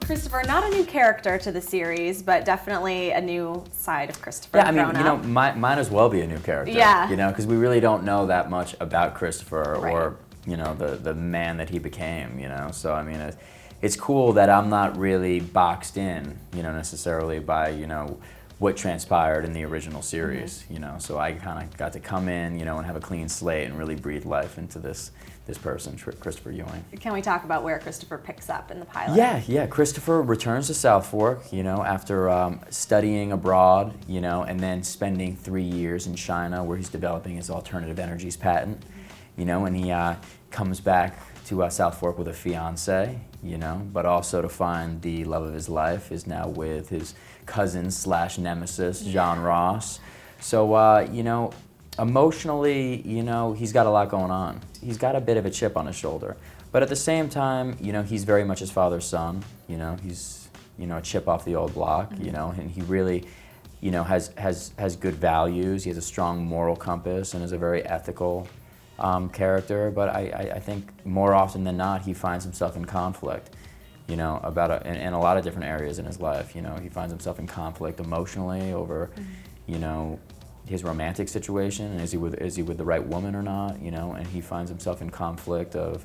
Christopher, not a new character to the series, but definitely a new side of Christopher. Yeah, I mean, might as well be a new character. Yeah. Because we really don't know that much about Christopher Right. or, the man that he became, So, I mean, it's cool that I'm not really boxed in, necessarily by, what transpired in the original series, So I kind of got to come in, and have a clean slate and really breathe life into this person, Christopher Ewing. Can we talk about where Christopher picks up in the pilot? Yeah. Christopher returns to South Fork, after studying abroad, and then spending 3 years in China where he's developing his alternative energies patent, and he comes back to South Fork with a fiance, but also to find the love of his life is now with his cousin / nemesis, John Ross. So, emotionally, he's got a lot going on. He's got a bit of a chip on his shoulder. But at the same time, he's very much his father's son. He's, a chip off the old block, and he really, has good values. He has a strong moral compass and is a very ethical character. But I think more often than not, he finds himself in conflict, in a lot of different areas in his life. He finds himself in conflict emotionally over, his romantic situation, and is he with the right woman or not, and he finds himself in conflict of,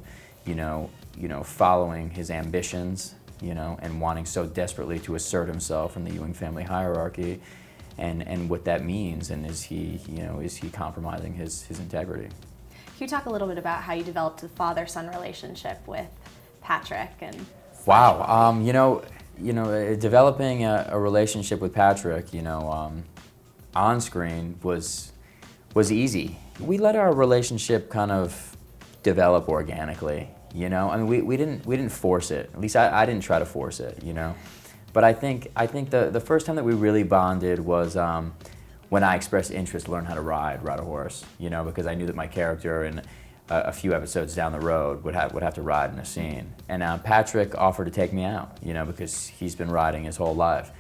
following his ambitions, and wanting so desperately to assert himself in the Ewing family hierarchy, and what that means, and is he compromising his integrity? Can you talk a little bit about how you developed the father-son relationship with Patrick and? Wow, developing a relationship with Patrick, on screen was easy. We let our relationship kind of develop organically, I mean, we didn't force it. At least I didn't try to force it, But I think the first time that we really bonded was when I expressed interest to learn how to ride a horse, because I knew that my character in a few episodes down the road would have to ride in a scene. And Patrick offered to take me out, because he's been riding his whole life.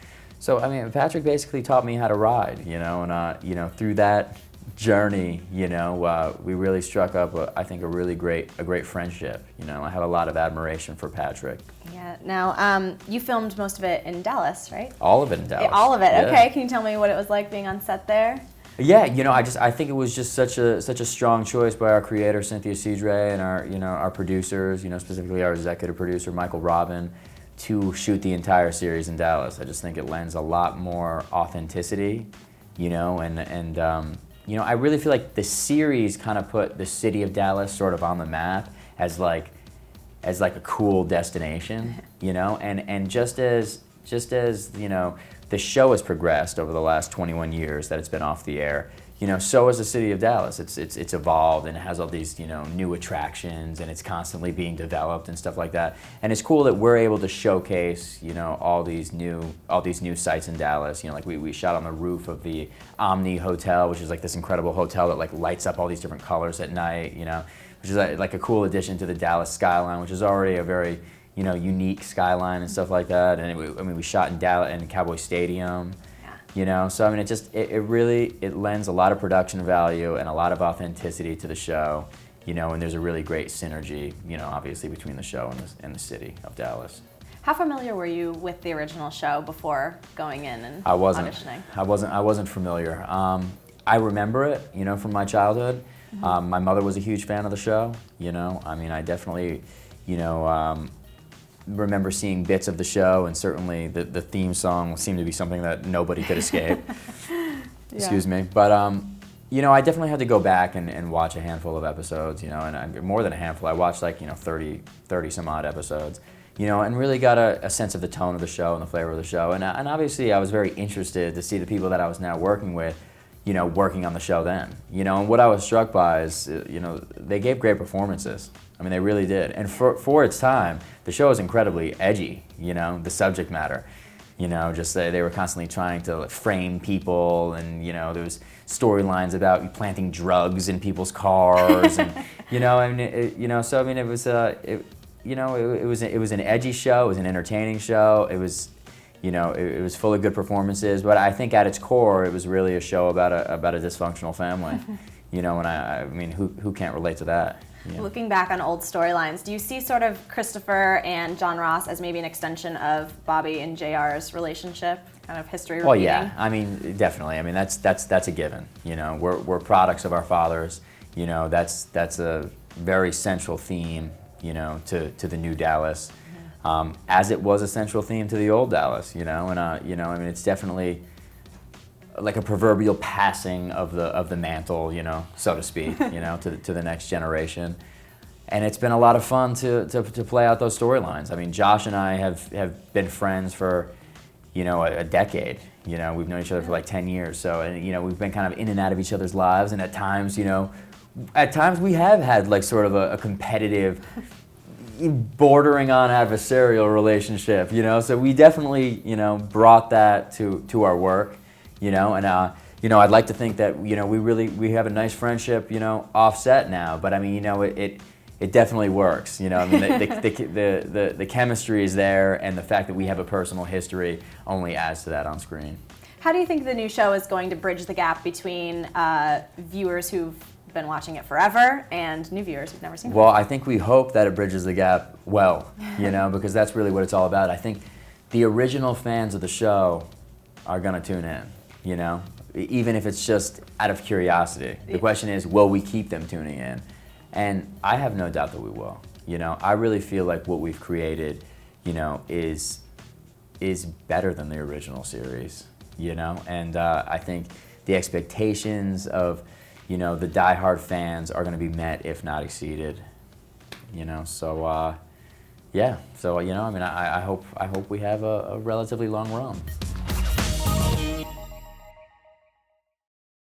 So, I mean, Patrick basically taught me how to ride, and, through that journey, we really struck up, a great friendship. I have a lot of admiration for Patrick. Yeah. Now, you filmed most of it in Dallas, right? All of it in Dallas. Yeah, all of it. Yeah. Okay. Can you tell me what it was like being on set there? Yeah, I think it was just such a strong choice by our creator, Cynthia Cedre, and our producers, specifically our executive producer, Michael Robin, to shoot the entire series in Dallas. I just think it lends a lot more authenticity, and I really feel like the series kind of put the city of Dallas sort of on the map as like a cool destination, and just as the show has progressed over the last 21 years that it's been off the air, so has the city of Dallas. It's evolved, and it has all these, new attractions, and it's constantly being developed and stuff like that. And it's cool that we're able to showcase, all these new sites in Dallas. Like we shot on the roof of the Omni Hotel, which is like this incredible hotel that like lights up all these different colors at night, which is like a cool addition to the Dallas skyline, which is already a very, unique skyline and stuff like that. And we shot in Dallas in Cowboy Stadium. So I mean, it really lends a lot of production value and a lot of authenticity to the show, and there's a really great synergy, obviously between the show and the city of Dallas. How familiar were you with the original show before going in and auditioning? I wasn't familiar. I remember it, from my childhood. Mm-hmm. My mother was a huge fan of the show. I mean, I definitely, remember seeing bits of the show, and certainly the theme song seemed to be something that nobody could escape. Yeah. Excuse me. But, I definitely had to go back and watch a handful of episodes, and more than a handful. I watched 30 some odd episodes, and really got a sense of the tone of the show and the flavor of the show. And obviously I was very interested to see the people that I was now working with, working on the show then. And what I was struck by is, they gave great performances. I mean, they really did. And for its time, the show was incredibly edgy, the subject matter. Just they were constantly trying to frame people, and, there was storylines about planting drugs in people's cars, and, so I mean, it was an edgy show, it was an entertaining show, it was, it was full of good performances, but I think at its core, it was really a show about a dysfunctional family. And I mean, who can't relate to that? Yeah. Looking back on old storylines, do you see sort of Christopher and John Ross as maybe an extension of Bobby and JR's relationship, kind of history repeating? Well, yeah, I mean, definitely. I mean, that's a given. You know, we're products of our fathers. You know, that's a very central theme, you know, to the new Dallas, as it was a central theme to the old Dallas. You know, and you know, I mean, it's definitely like a proverbial passing of the mantle, you know, so to speak, you know, to the next generation. And it's been a lot of fun to play out those storylines. I mean, Josh and I have been friends for, you know, a decade. You know, we've known each other for like 10 years. So, and you know, we've been kind of in and out of each other's lives, and at times, you know, we have had like sort of a competitive, bordering on adversarial relationship, you know. So we definitely, you know, brought that to our work. You know, and you know, I'd like to think that, you know, we have a nice friendship, you know, offset now. But I mean, you know, it definitely works. You know, I mean, the chemistry is there, and the fact that we have a personal history only adds to that on screen. How do you think the new show is going to bridge the gap between viewers who've been watching it forever and new viewers who've never seen it? Well, I think we hope that it bridges the gap well, you know, because that's really what it's all about. I think the original fans of the show are going to tune in. You know, even if it's just out of curiosity. The question is, will we keep them tuning in? And I have no doubt that we will. You know, I really feel like what we've created, you know, is better than the original series, you know? And I think the expectations of, you know, the diehard fans are going to be met, if not exceeded, you know? So, yeah. So, you know, I mean, I hope we have a relatively long run.